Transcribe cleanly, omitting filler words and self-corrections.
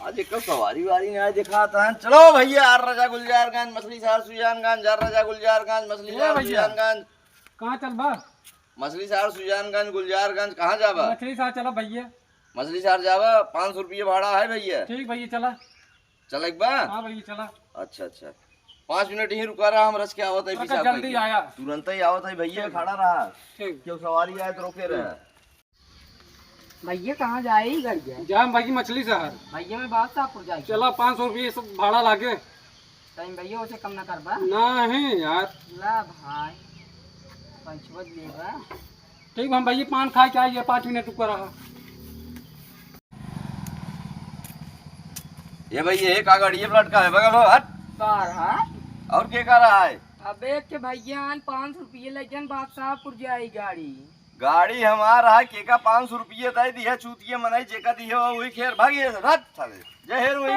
आज एक सवारी वारी ने आज दिखाता है। चलो भैया आर राजा गुलजारगंज मछली शहर सुजानगंज, जार राजा गुलजारगंज मछली शहर सुजानगंज। कहाँ चल बा? मछली शहर सुजानगंज गुलजारगंज कहाँ जावा? मछली साथ चला भैया। मछली शहर जावा, 500 रुपये भाड़ा है भैया। ठीक भैया चला। चल एक बार। हाँ भैया चला। अच्छा अच्छा 5 मिनट ही रुका रहा, हम रस के आवत है पीछा जल्दी आया। तुरंत ही आवत है भैया, खड़ा रहा। ठीक। क्यों सवारी आए तो रोके रहे। भैया कहाँ जाए गाड़ी? जाम भाई मछली शहर। भैया मैं बात साहपुर जाए। चला 500 रुपये सब भाड़ा लागे। टाइम भैया उसे कम ना करबा। नहीं यार। ला भाई 5 लेगा। ठीक हम भैया पान खा के आइए, 5 मिनट रुका रहा। ये भैया एक गाड़ी ये लटका है बगल में, हट। कार है और क्या कर रहा है? अबे के भैया 500 रुपये लेजन बात साहपुर जाए गाड़ी। गाड़ी हमारा है, केका 500 रुपये दे दी है, चूतिये मनाई जेका दी है वही खेर भागी है। हट साले जय हेर वही।